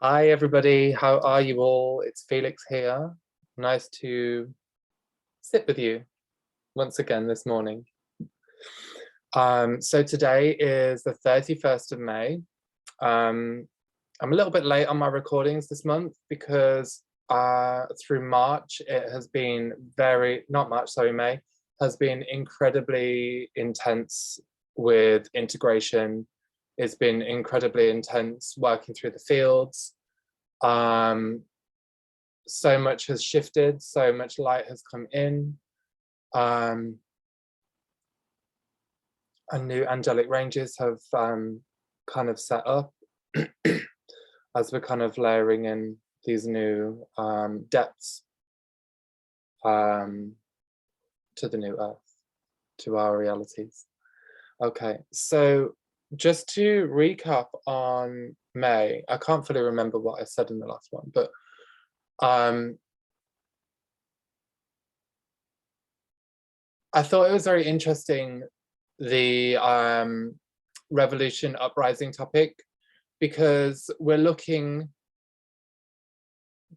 Hi, everybody. How are you all? It's Felix here. Nice to sit with you once again this morning. So today is the 31st of May. I'm a little bit late on my recordings this month because through March, it has been May, has been incredibly intense with integration. It's been incredibly intense working through the fields. So much has shifted, so much light has come in. And new angelic ranges have kind of set up as we're kind of layering in these new depths to the new earth, to our realities. Okay, so just to recap on May, I can't fully remember what I said in the last one, but I thought it was very interesting, the revolution uprising topic, because we're looking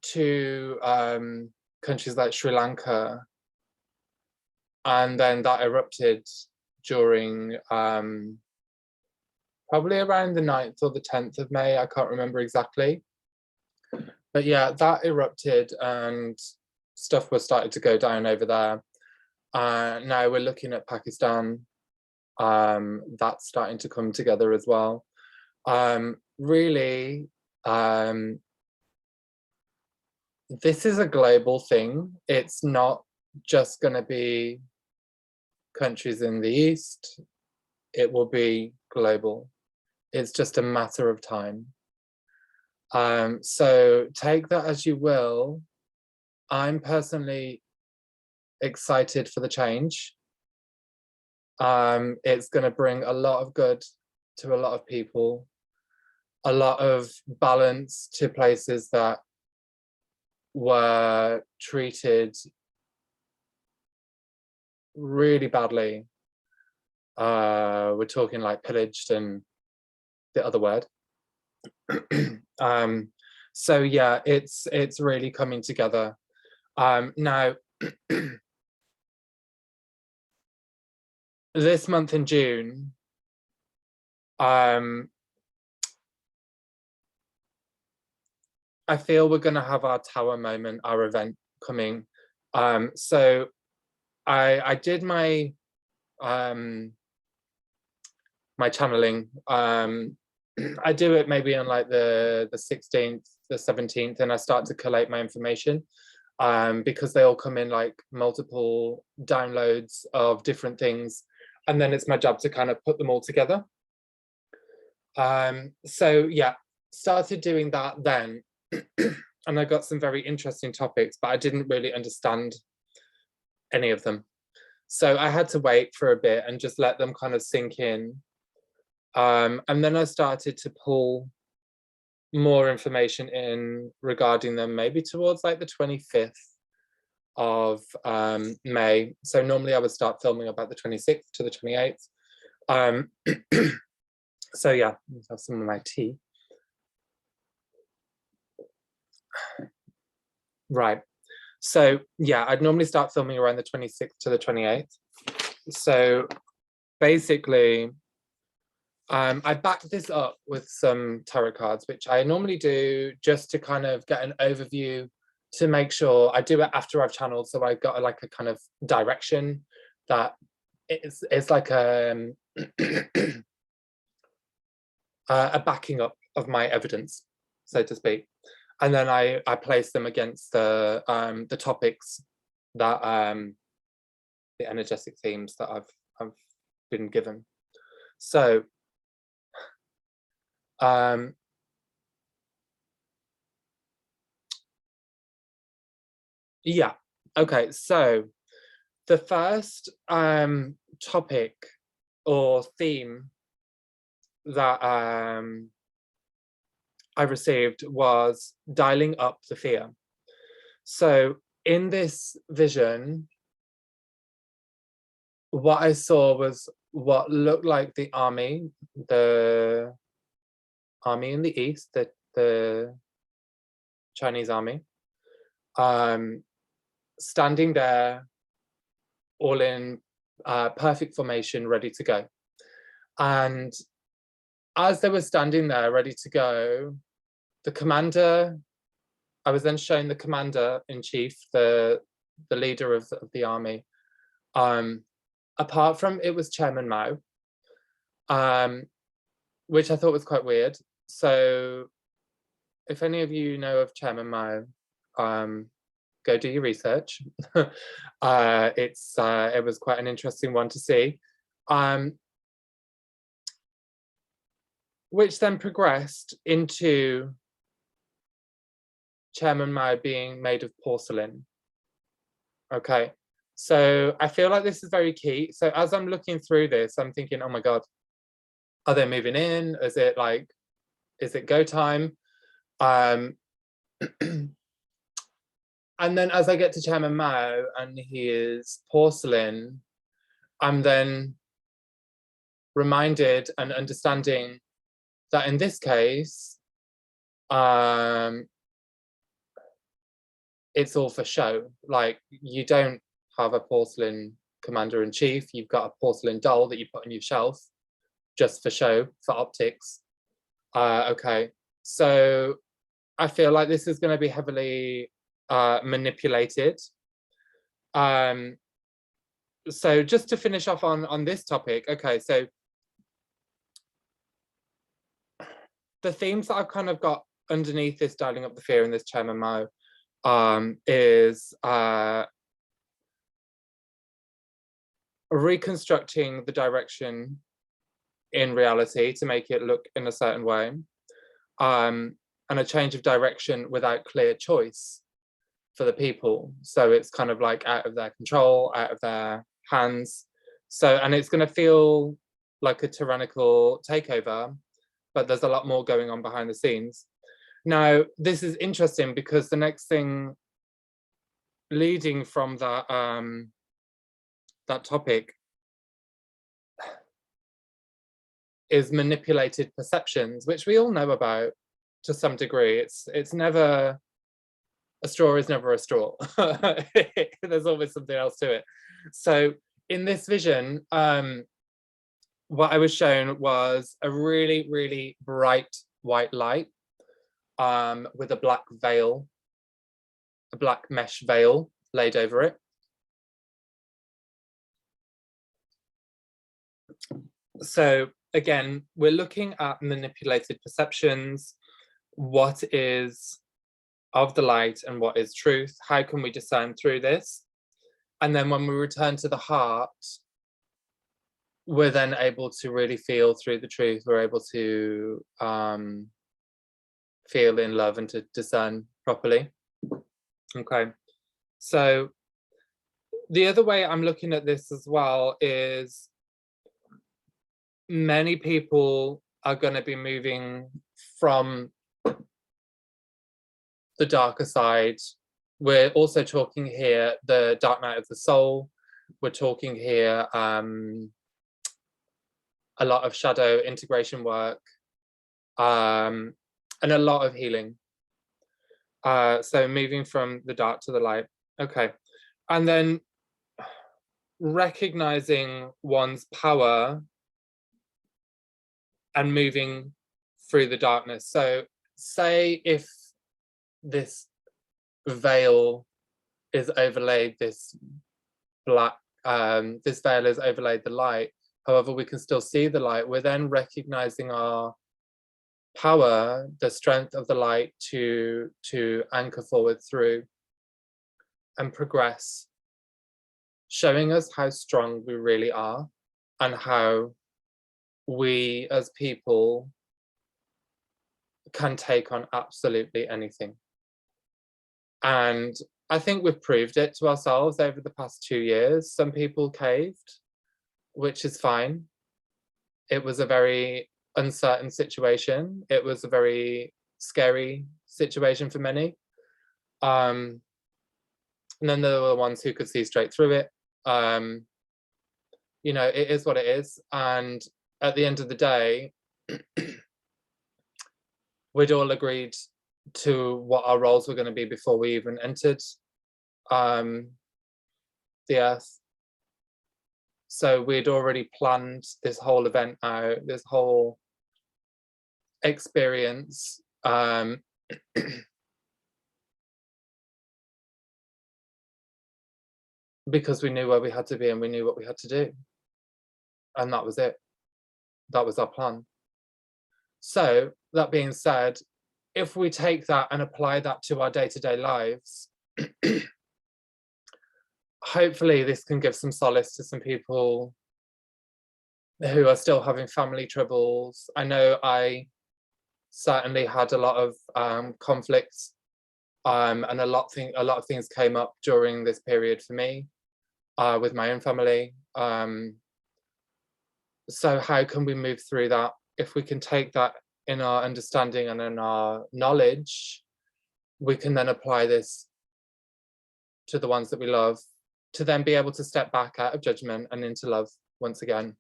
to countries like Sri Lanka, and then that erupted during probably around the 9th or the 10th of May, I can't remember exactly. But yeah, that erupted and stuff was starting to go down over there. Now we're looking at Pakistan, that's starting to come together as well. Really, this is a global thing. It's not just going to be countries in the East. It will be global. It's just a matter of time. So take that as you will. I'm personally excited for the change. It's going to bring a lot of good to a lot of people, a lot of balance to places that were treated really badly. We're talking like pillaged and the other word. So yeah, it's really coming together. Now, this month in June, I feel we're going to have our tower moment, our event coming. So I did my my channeling. I do it maybe on like the 16th, the 17th, and I start to collate my information because they all come in like multiple downloads of different things. And then it's my job to kind of put them all together. So yeah, started doing that then. And I got some very interesting topics, but I didn't really understand any of them. So I had to wait for a bit and just let them kind of sink in. And then I started to pull more information in regarding them, maybe towards like the 25th of May. So normally I would start filming about the 26th to the 28th. So yeah, let's have some of my tea. Right. So yeah, I'd normally start filming around the 26th to the 28th. So basically, I backed this up with some tarot cards, which I normally do just to kind of get an overview, to make sure I do it after I've channeled. So I got like a kind of direction that it's like a backing up of my evidence, so to speak. And then I place them against the topics that the energetic themes that I've been given. So yeah, okay, so the first topic or theme that I received was dialing up the fear. So in this vision, what I saw was what looked like the army in the east, the Chinese army, standing there, all in perfect formation, ready to go. And as they were standing there, ready to go, the commander, I was then shown the commander-in-chief, the leader of the army. Apart from it was Chairman Mao, which I thought was quite weird. So if any of you know of Chairman Mao, go do your research. It was quite an interesting one to see. Which then progressed into Chairman Mao being made of porcelain. Okay, so I feel like this is very key. So as I'm looking through this, I'm thinking, oh my God, are they moving in? Is it go time? And then as I get to Chairman Mao and he is porcelain, I'm then reminded and understanding that in this case, it's all for show. Like, you don't have a porcelain commander-in-chief, you've got a porcelain doll that you put on your shelf just for show, for optics. Okay, so I feel like this is going to be heavily manipulated. So just to finish off on this topic, okay, so the themes that I've kind of got underneath this dialing up the fear in this Chairman Mao is reconstructing the direction in reality to make it look in a certain way, and a change of direction without clear choice for the people. So it's kind of like out of their control, out of their hands. So, and it's going to feel like a tyrannical takeover, but there's a lot more going on behind the scenes. Now, this is interesting because the next thing leading from that that topic is manipulated perceptions, which we all know about to some degree. It's never, a straw is never a straw. There's always something else to it. So in this vision, what I was shown was a really, really bright white light with a black veil, a black mesh veil laid over it. So again, we're looking at manipulated perceptions. What is of the light and what is truth? How can we discern through this? And then when we return to the heart, we're then able to really feel through the truth. We're able to feel in love and to discern properly. Okay, so the other way I'm looking at this as well is many people are going to be moving from the darker side. We're also talking here the dark night of the soul. We're talking here a lot of shadow integration work, and a lot of healing. So moving from the dark to the light. Okay, and then recognizing one's power and moving through the darkness. So say if this veil is overlaid, this black, this veil is overlaid the light, however we can still see the light, we're then recognizing our power, the strength of the light to anchor forward through and progress, showing us how strong we really are and how we as people can take on absolutely anything. And I think we've proved it to ourselves over the past 2 years. Some people caved, which is fine. It was a very uncertain situation. It was a very scary situation for many. And then there were the ones who could see straight through it. You know, it is what it is. And at the end of the day, we'd all agreed to what our roles were going to be before we even entered the earth. So we'd already planned this whole event out, this whole experience. Because we knew where we had to be and we knew what we had to do. And that was it. That was our plan. So that being said, if we take that and apply that to our day-to-day lives, hopefully this can give some solace to some people who are still having family troubles. I know I certainly had a lot of conflicts, and a lot of things came up during this period for me with my own family. So how can we move through that? If we can take that in our understanding and in our knowledge, we can then apply this to the ones that we love, to then be able to step back out of judgment and into love once again,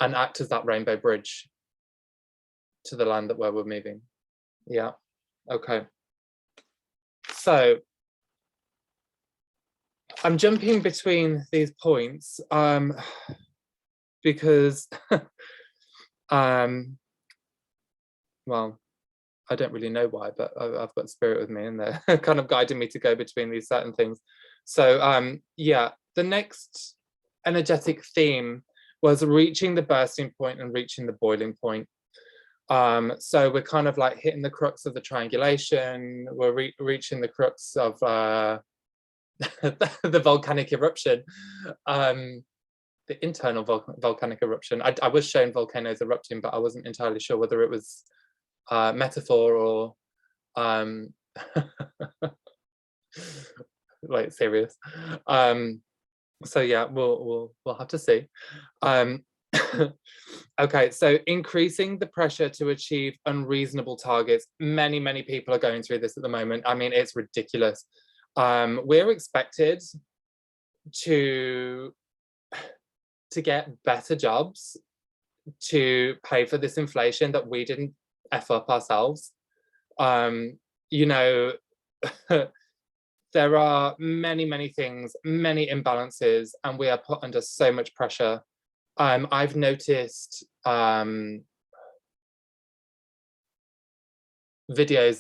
and act as that rainbow bridge to the land that where we're moving. Yeah, okay. So I'm jumping between these points because well, I don't really know why, but I've got spirit with me and they're kind of guiding me to go between these certain things. So yeah, the next energetic theme was reaching the bursting point and reaching the boiling point. So we're kind of like hitting the crux of the triangulation, we're reaching the crux of the volcanic eruption, the internal volcanic eruption. I was shown volcanoes erupting, but I wasn't entirely sure whether it was metaphor or like serious. So yeah, we'll have to see. Okay, so increasing the pressure to achieve unreasonable targets. Many people are going through this at the moment. I mean, it's ridiculous. We're expected to get better jobs to pay for this inflation that we didn't F up ourselves. You know, there are many things, many imbalances, and we are put under so much pressure. I've noticed videos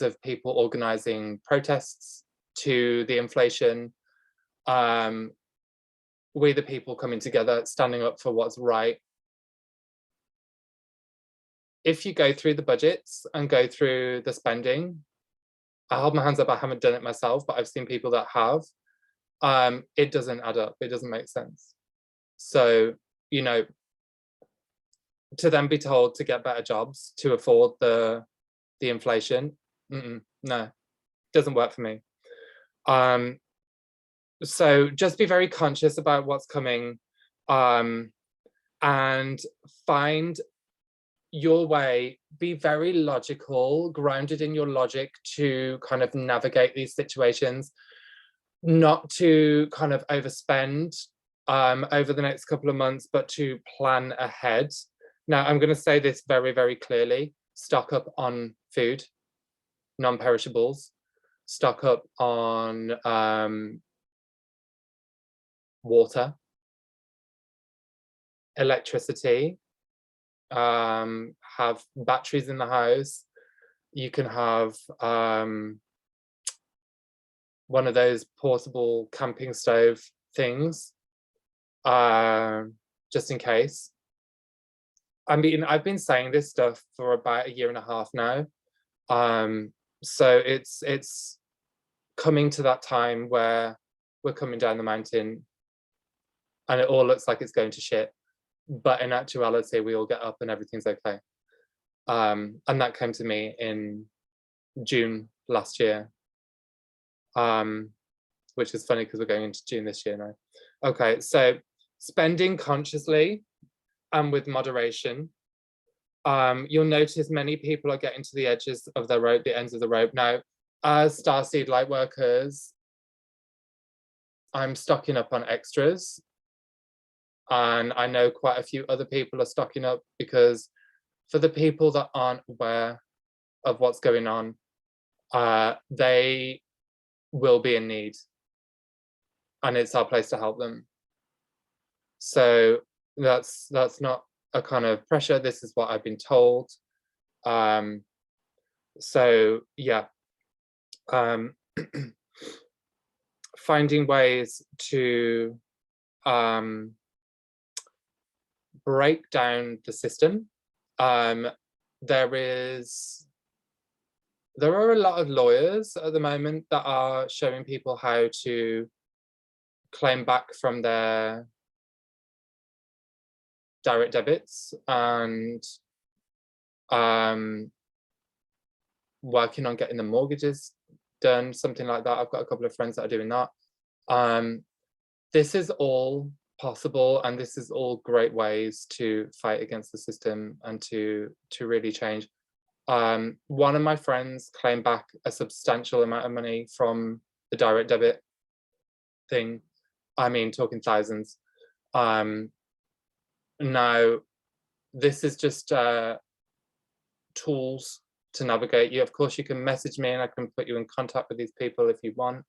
of people organizing protests to the inflation. We the people coming together, standing up for what's right. If you go through the budgets and go through the spending, I hold my hands up, I haven't done it myself, but I've seen people that have. It doesn't add up, it doesn't make sense. So, you know, to then be told to get better jobs to afford the inflation, no, doesn't work for me. So just be very conscious about what's coming, and find your way, be very logical, grounded in your logic to kind of navigate these situations, not to kind of overspend over the next couple of months, but to plan ahead. Now, I'm going to say this very clearly: stock up on food, non-perishables, stock up on water, electricity, have batteries in the house. You can have one of those portable camping stove things, just in case. I mean, I've been saying this stuff for about 1.5 years now. So it's coming to that time where we're coming down the mountain and it all looks like it's going to shit. But in actuality, we all get up and everything's okay. And that came to me in June last year, which is funny because we're going into June this year now. Okay, so spending consciously and with moderation. You'll notice many people are getting to the edges of the rope, the ends of the rope. Now, as starseed light workers, I'm stocking up on extras. And I know quite a few other people are stocking up, because for the people that aren't aware, of what's going on, they will be in need, and it's our place to help them. So that's not a kind of pressure. This is what I've been told. So yeah, finding ways to break down the system. There are a lot of lawyers at the moment that are showing people how to claim back from their direct debits, and working on getting the mortgages done, something like that. I've got a couple of friends that are doing that. This is all possible, and this is all great ways to fight against the system and to really change. One of my friends claimed back a substantial amount of money from the direct debit thing. I mean, talking thousands. Now, this is just tools to navigate you. Of course, you can message me and I can put you in contact with these people if you want.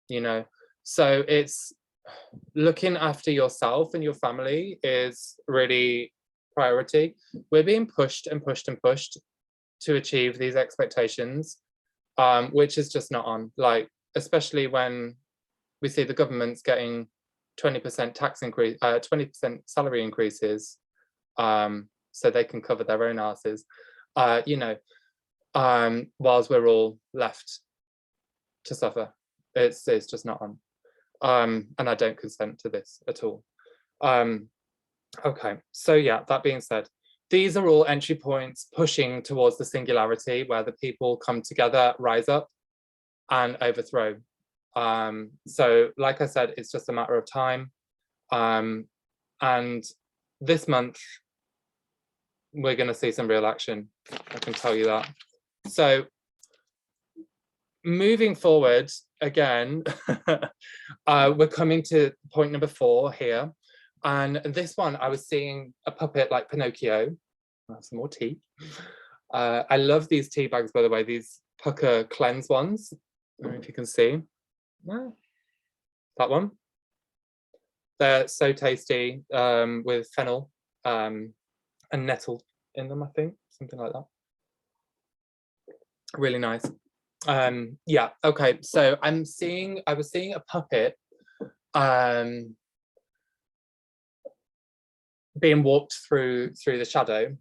You know, so it's looking after yourself and your family is really priority. We're being pushed and pushed and pushed to achieve these expectations, which is just not on. Like, especially when we see the government's getting 20% tax increase, 20% salary increases, so they can cover their own asses, you know, whilst we're all left to suffer. It's just not on. And I don't consent to this at all. Okay, so yeah, that being said, these are all entry points pushing towards the singularity where the people come together, rise up and overthrow. So like I said, it's just a matter of time. And this month, we're going to see some real action. I can tell you that. So moving forward, again, we're coming to point number 4 here. And this one, I was seeing a puppet like Pinocchio. I'll have some more tea. I love these tea bags, by the way, these pucker cleanse ones. I don't know if you can see. Yeah. That one. They're so tasty, with fennel and nettle in them, I think, something like that. Really nice. Yeah, okay, so I was seeing a puppet being walked through the shadow,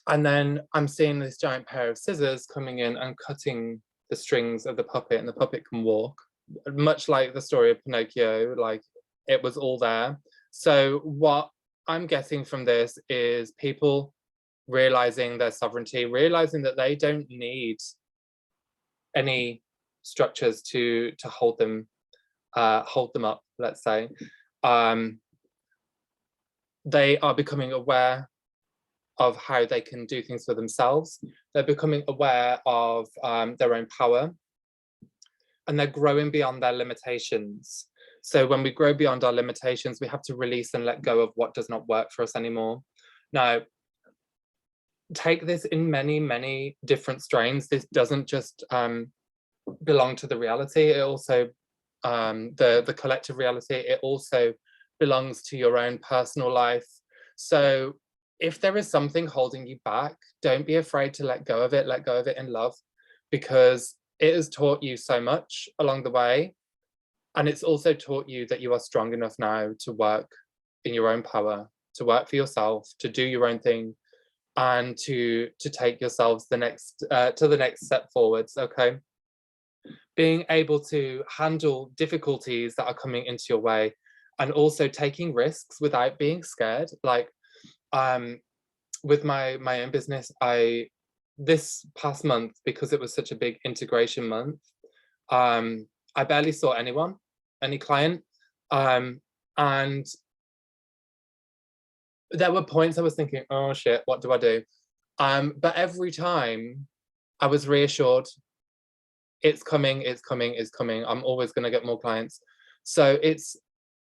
and then I'm seeing this giant pair of scissors coming in and cutting the strings of the puppet, and the puppet can walk, much like the story of Pinocchio. Like, it was all there. So what I'm getting from this is people realizing their sovereignty, realizing that they don't need any structures to hold them up, let's say. They are becoming aware of how they can do things for themselves. They're becoming aware of their own power, and they're growing beyond their limitations. So when we grow beyond our limitations, we have to release and let go of what does not work for us anymore. Now, take this in many, many different strains. This doesn't just belong to the reality. It also, the collective reality, it also belongs to your own personal life. So if there is something holding you back, don't be afraid to let go of it. Let go of it in love, because it has taught you so much along the way. And it's also taught you that you are strong enough now to work in your own power, to work for yourself, to do your own thing, and to take yourselves to the next step forwards. Okay, being able to handle difficulties that are coming into your way, and also taking risks without being scared. Like, with my own business, this past month, because it was such a big integration month, I barely saw any client, and there were points I was thinking, oh shit, what do I do? But every time I was reassured, it's coming, it's coming, it's coming. I'm always going to get more clients. So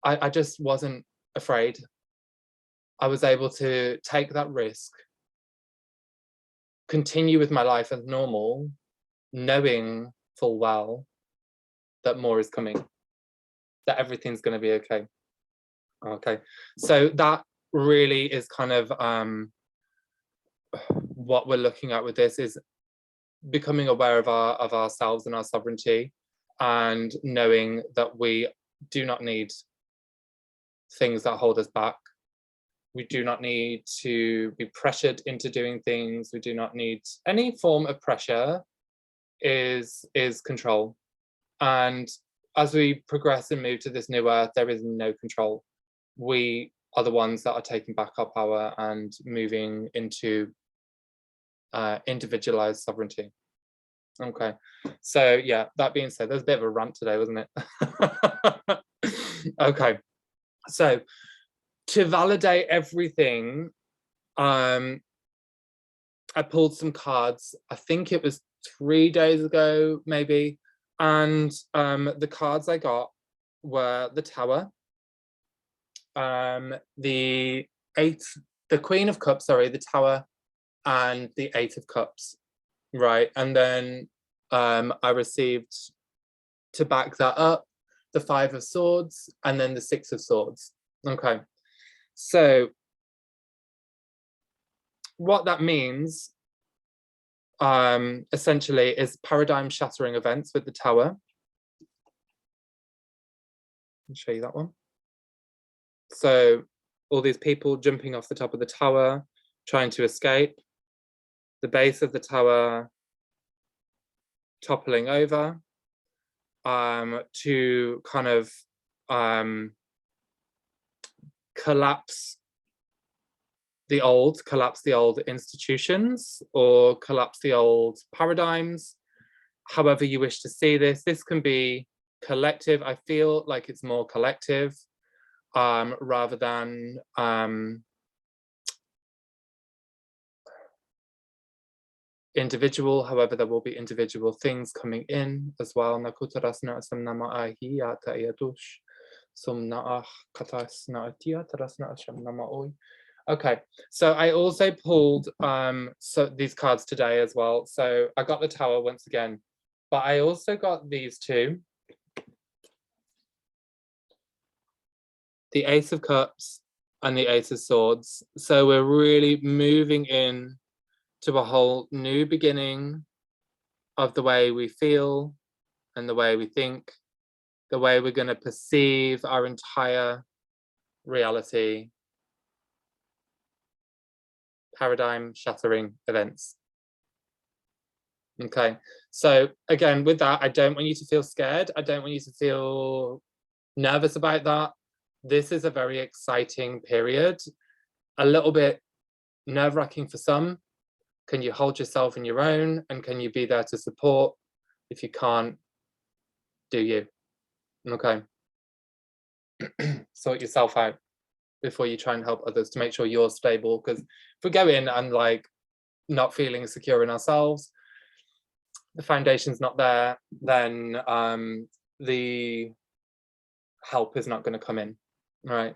I just wasn't afraid. I was able to take that risk continue with my life as normal, knowing full well that more is coming, that everything's going to be okay. Okay, so that really is kind of what we're looking at with this, is becoming aware of ourselves and our sovereignty, and knowing that we do not need things that hold us back. We do not need to be pressured into doing things. We do not need any form of pressure. Is control. And as we progress and move to this new earth, there is no control. We are the ones that are taking back our power and moving into individualized sovereignty. Okay, so yeah, that being said, there's a bit of a rant today, wasn't it? Okay, so to validate everything, I pulled some cards. I think it was 3 days ago, maybe, and the cards I got were the Tower, the Queen of Cups, sorry, the Tower, and the Eight of Cups, right? And then I received, to back that up, the Five of Swords, and then the Six of Swords. Okay, so what that means essentially is paradigm shattering events with the Tower. I'll show you that one. So all these people jumping off the top of the tower, trying to escape, the base of the tower toppling over, to kind of collapse the old institutions, or collapse the old paradigms, however you wish to see this. This can be collective. I feel like it's more collective, rather than individual. However, there will be individual things coming in as well. Okay, so I also pulled these cards today as well. So I got the Tower once again, but I also got these two, the Ace of Cups and the Ace of Swords. So we're really moving in to a whole new beginning of the way we feel and the way we think, the way we're going to perceive our entire reality. Paradigm shattering events. Okay, so again, with that, I don't want you to feel scared. I don't want you to feel nervous about that. This is a very exciting period, a little bit nerve-wracking for some. Can you hold yourself in your own, and can you be there to support? If you can't, do you? Okay. Sort yourself out before you try and help others, to make sure you're stable, because if we go in and like not feeling secure in ourselves, the foundation's not there, then the help is not going to come in, right?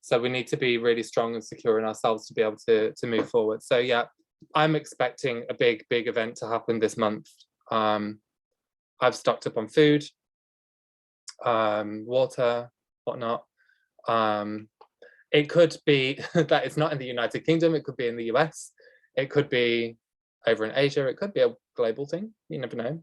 So we need to be really strong and secure in ourselves to be able to move forward. So yeah, I'm expecting a big event to happen this month. I've stocked up on food, water, whatnot. It could be that it's not in the United Kingdom, it could be in the US, it could be over in Asia, it could be a global thing, you never know.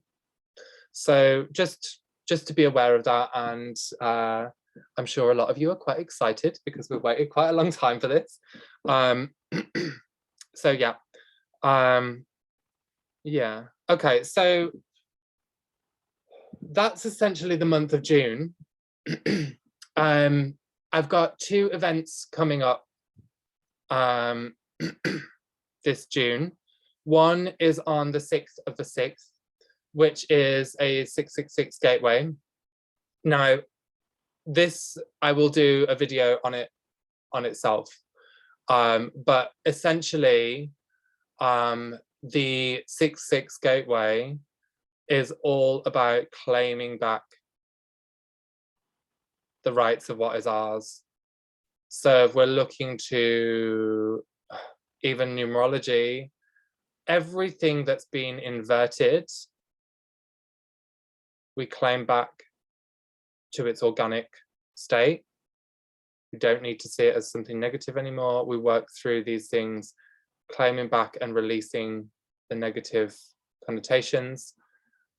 So just to be aware of that, and I'm sure a lot of you are quite excited because we've waited quite a long time for this. So yeah, yeah, okay, so that's essentially the month of June. I've got 2 events coming up this June. One is on the 6th of the 6th, which is a 666 gateway. Now, this, I will do a video on it on itself. But essentially, the 666 gateway is all about claiming back the rights of what is ours. So if we're looking to even numerology, everything that's been inverted, we claim back to its organic state. We don't need to see it as something negative anymore. We work through these things, claiming back and releasing the negative connotations.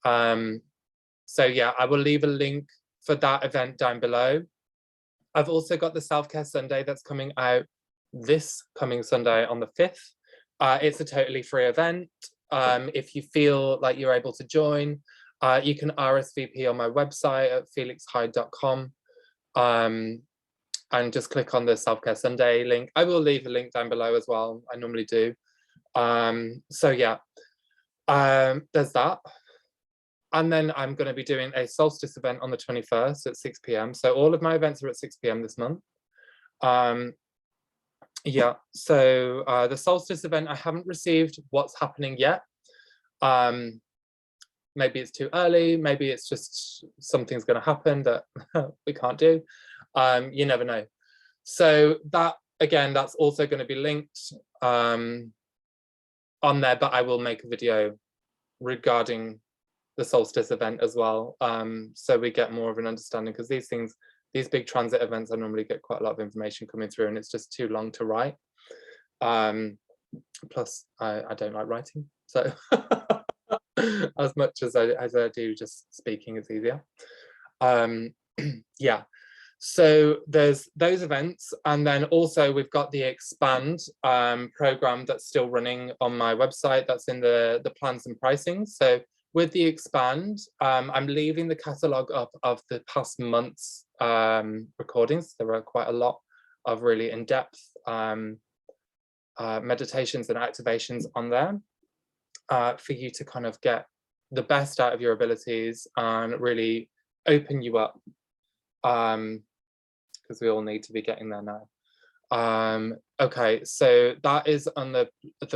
So yeah, I will leave a link for that event down below. I've also got the Self-Care Sunday that's coming out this coming Sunday on the 5th. It's a totally free event. If you feel like you're able to join, you can RSVP on my website at felixhyde.com and just click on the Self-Care Sunday link. I will leave a link down below as well. I normally do. So yeah, there's that. And then I'm going to be doing a solstice event on the 21st at 6 p.m. So all of my events are at 6 p.m. this month. Yeah, so the solstice event, I haven't received what's happening yet. Maybe it's too early. Maybe it's just something's going to happen that we can't do. You never know. So that, again, that's also going to be linked on there, but I will make a video regarding the solstice event as well, so we get more of an understanding, because these big transit events, I normally get quite a lot of information coming through and it's just too long to write. Plus I don't like writing, so as much as I do, just speaking is easier. Yeah, so there's those events, and then also we've got the Expand program that's still running on my website. That's in the plans and pricing. So with the Expand, I'm leaving the catalogue up of the past month's recordings. There are quite a lot of really in-depth meditations and activations on there for you to kind of get the best out of your abilities and really open you up, because we all need to be getting there now. Okay, so that is on the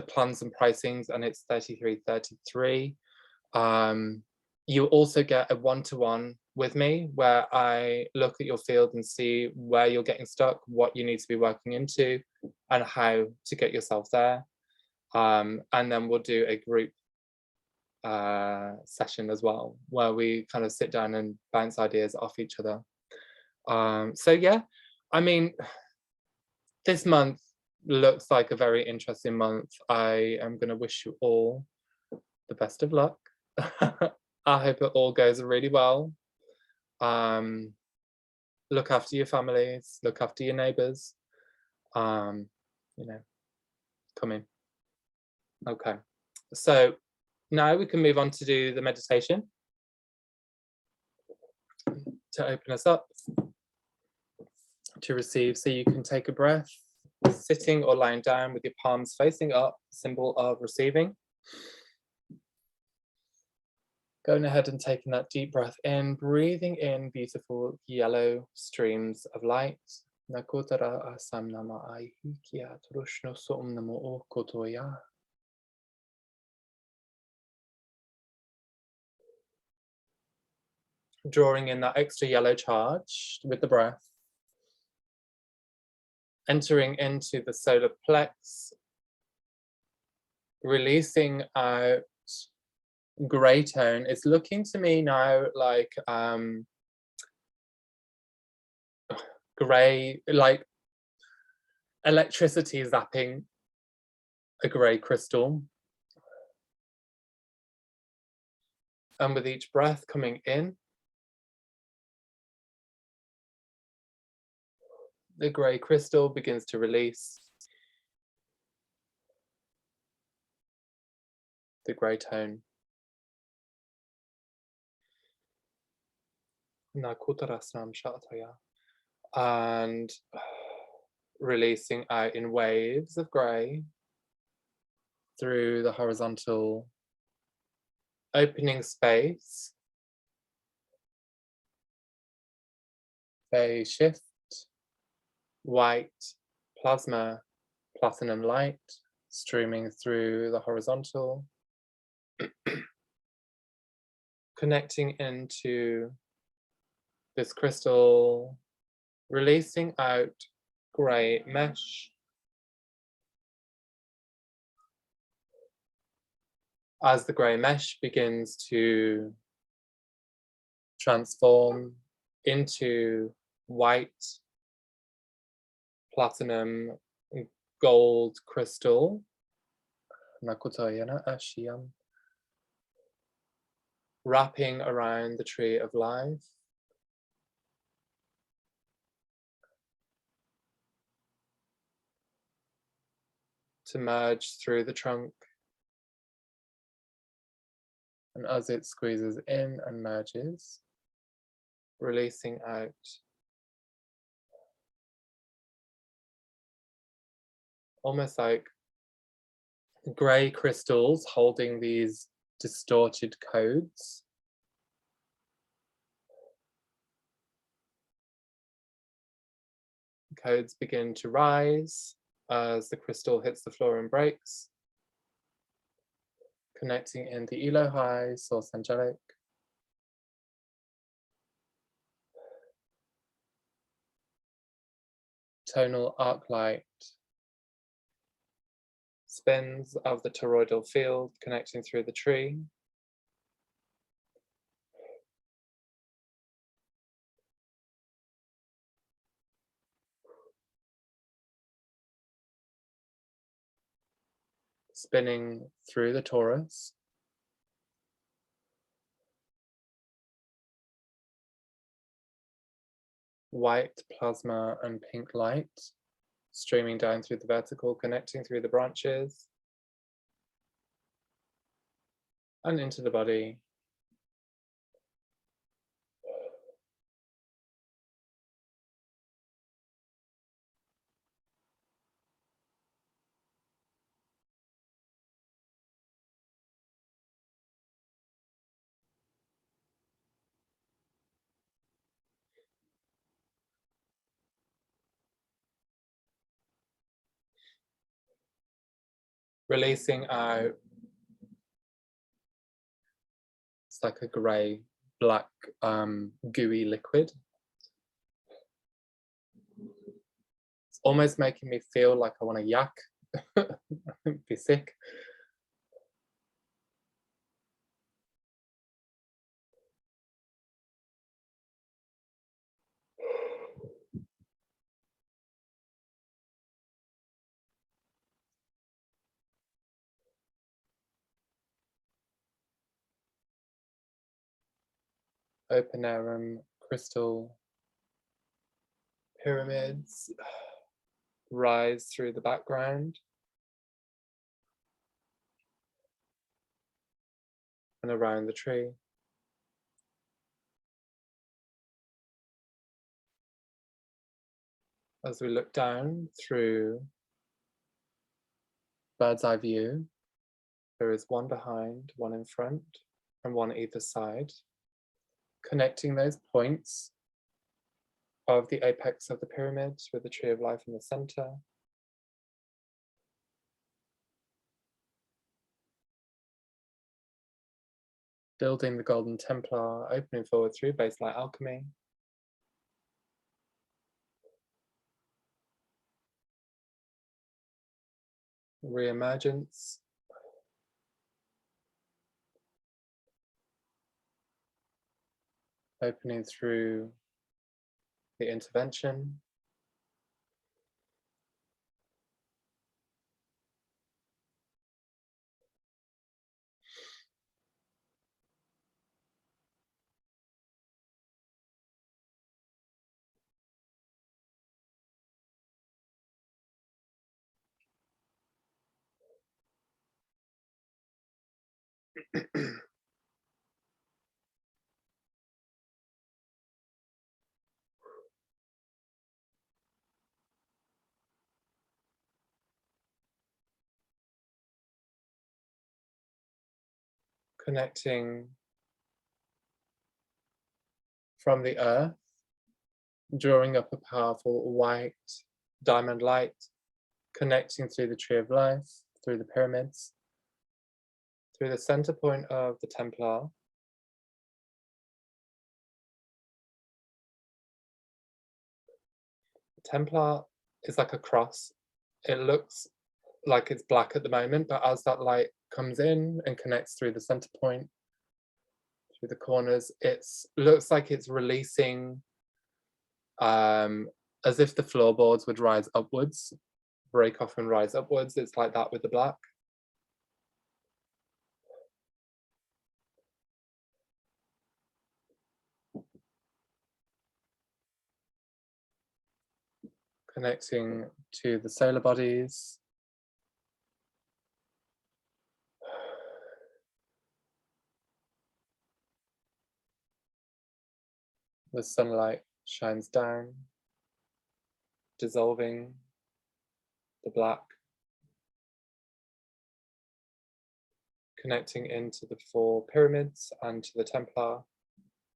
plans and pricings, and it's 33.33. You also get a one-to-one with me where I look at your field and see where you're getting stuck, what you need to be working into, and how to get yourself there. And then we'll do a group session as well, where we kind of sit down and bounce ideas off each other. So yeah, I mean, this month looks like a very interesting month. I am going to wish you all the best of luck. I hope it all goes really well. Look after your families, look after your neighbors. You know, come in. Okay, so now we can move on to do the meditation to open us up to receive. So you can take a breath, sitting or lying down with your palms facing up, symbol of receiving. Going ahead and taking that deep breath in, breathing in beautiful yellow streams of light. Drawing in that extra yellow charge with the breath. Entering into the solar plex, releasing out grey tone. It's looking to me now like grey, like electricity zapping a grey crystal. And with each breath coming in, the grey crystal begins to release the grey tone. And releasing out in waves of grey through the horizontal, opening space. They shift, white plasma, platinum light streaming through the horizontal, connecting into this crystal, releasing out grey mesh, As the grey mesh begins to transform into white, platinum, gold crystal, wrapping around the tree of life, to merge through the trunk. And as it squeezes in and merges, releasing out almost like grey crystals holding these distorted codes. Codes begin to rise as the crystal hits the floor and breaks, connecting in the Elohai, Source Angelic, tonal arc light, spins of the toroidal field connecting through the tree, spinning through the torus, white plasma and pink light streaming down through the vertical, connecting through the branches and into the body. Releasing out, it's like a grey, black, gooey liquid. It's almost making me feel like I want to yak, be sick. Open arum crystal pyramids rise through the background and around the tree. As we look down through bird's eye view, there is one behind, one in front, and one either side, connecting those points of the apex of the pyramid with the tree of life in the center. Building the golden Templar, opening forward through base light alchemy. Reemergence. Opening through the intervention. Connecting from the earth, drawing up a powerful white diamond light, connecting through the tree of life, through the pyramids, through the center point of the Templar. The Templar is like a cross. It looks like it's black at the moment, but as that light comes in and connects through the center point, through the corners, it's looks like it's releasing as if the floorboards would rise upwards, break off and rise upwards. It's like that with the black. Connecting to the solar bodies. The sunlight shines down, dissolving the black, connecting into the 4 pyramids and to the Templar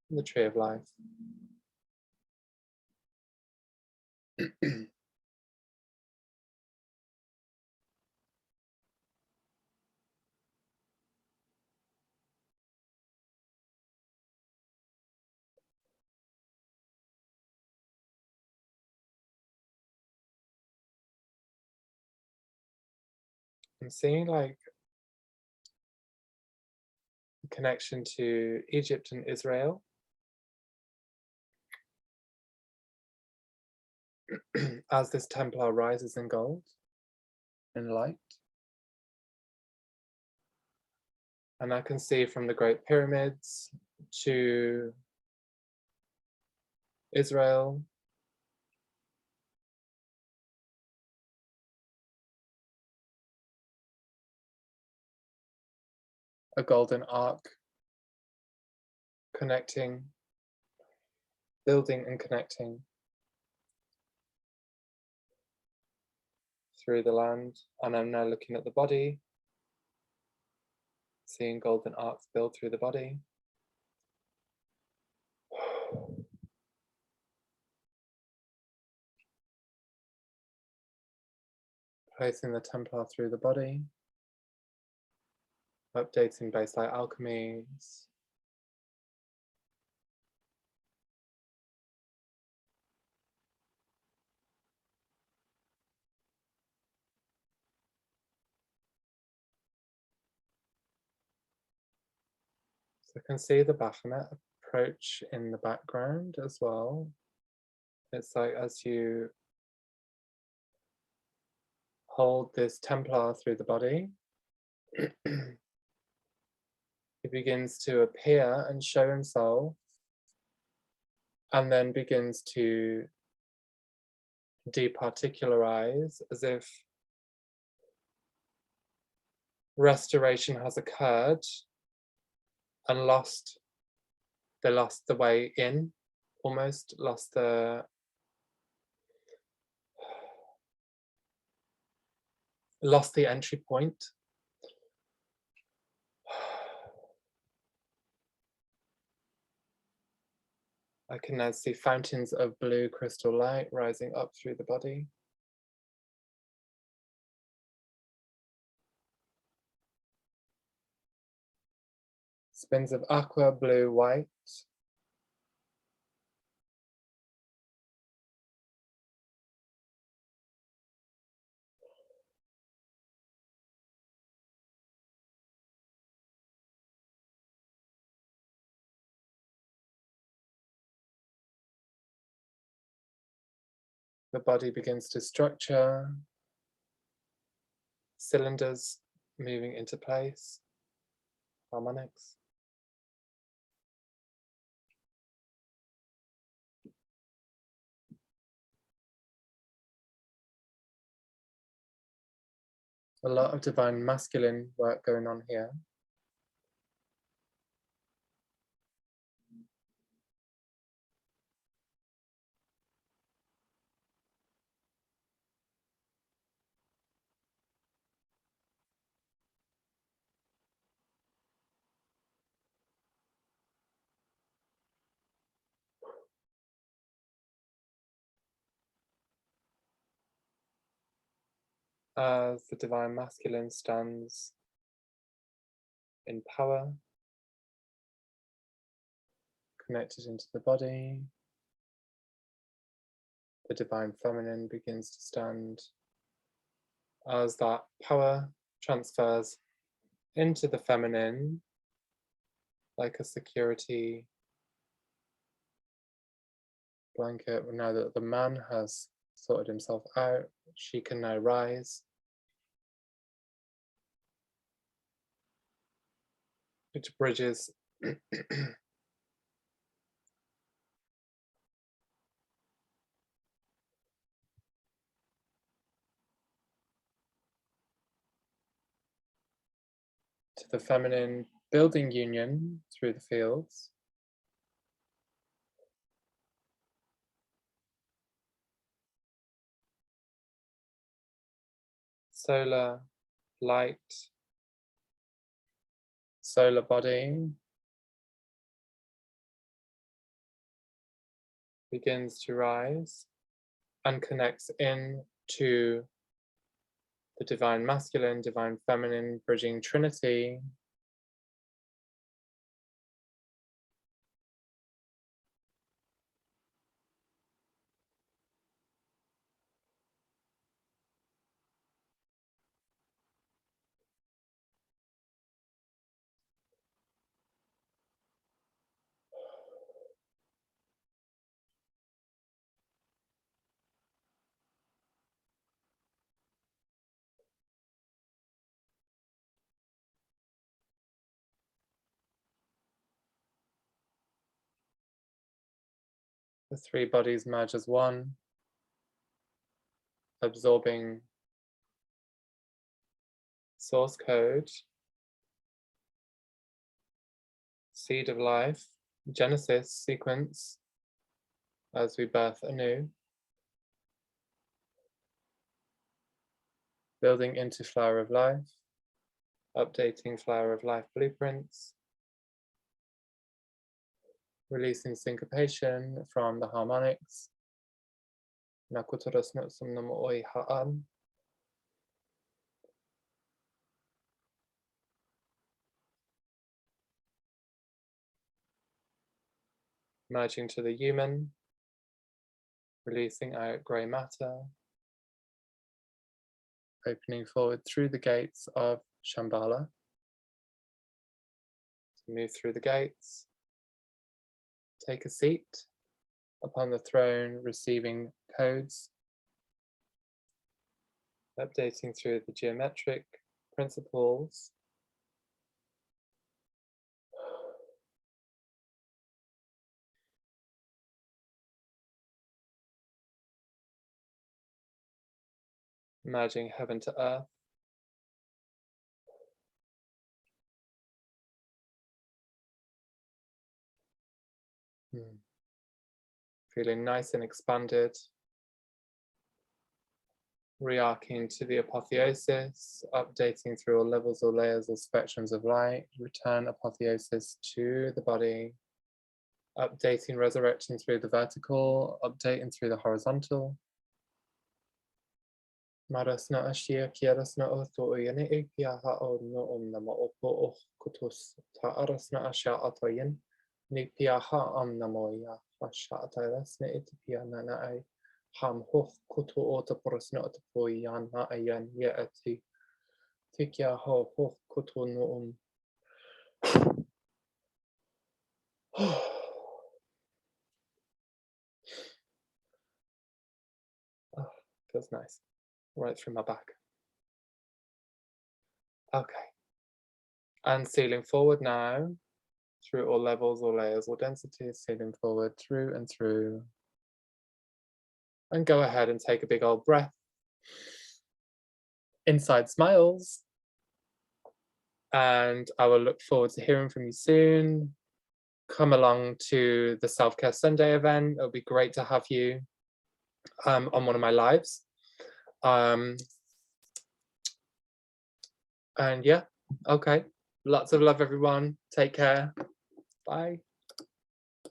and the Tree of Life. I'm seeing like a connection to Egypt and Israel. As this Templar rises in gold and light. And I can see from the Great Pyramids to Israel, a golden arc connecting, building and connecting through the land. And I'm now looking at the body, seeing golden arcs build through the body. Placing the Templar through the body, updating base light alchemies. So I can see the Baphomet approach in the background as well. It's like as you hold this Templar through the body, he begins to appear and show himself, and then begins to departicularize as if restoration has occurred and they lost the way in, almost lost the entry point. I can now see fountains of blue crystal light rising up through the body. Spins of aqua, blue, white. The body begins to structure, cylinders moving into place, harmonics. A lot of divine masculine work going on here. As the divine masculine stands in power, connected into the body, the divine feminine begins to stand as that power transfers into the feminine like a security blanket. Now that the man has sorted himself out, she can now rise, which bridges to the feminine, building union through the fields. Solar light, solar body begins to rise and connects in to the divine masculine, divine feminine, bridging trinity. The three bodies merge as one, absorbing source code, seed of life, Genesis sequence as we birth anew, building into flower of life, updating flower of life blueprints, releasing syncopation from the harmonics. Merging to the human, releasing out grey matter, opening forward through the gates of Shambhala. Move through the gates, take a seat upon the throne, receiving codes, updating through the geometric principles. Merging heaven to earth. Feeling nice and expanded. Re-arcing to the apotheosis, updating through all levels or layers or spectrums of light. Return apotheosis to the body. Updating, resurrecting through the vertical, updating through the horizontal. Marasna ashia kiarasna otho yane ikya hao no nama opo kutus ta arasna asha atoyen nipia ha namoya asha atalasna itpia nana ai ham hof kutu ota porasna oto yan na ayan yati tikya ho hof kutu no feels nice. Right through my back. Okay. And sealing forward now, through all levels or layers or densities, sealing forward through and through. And go ahead and take a big old breath. Inside smiles. And I will look forward to hearing from you soon. Come along to the Self-Care Sunday event. It'll be great to have you on one of my lives. And yeah, okay. Lots of love, everyone. Take care. Bye.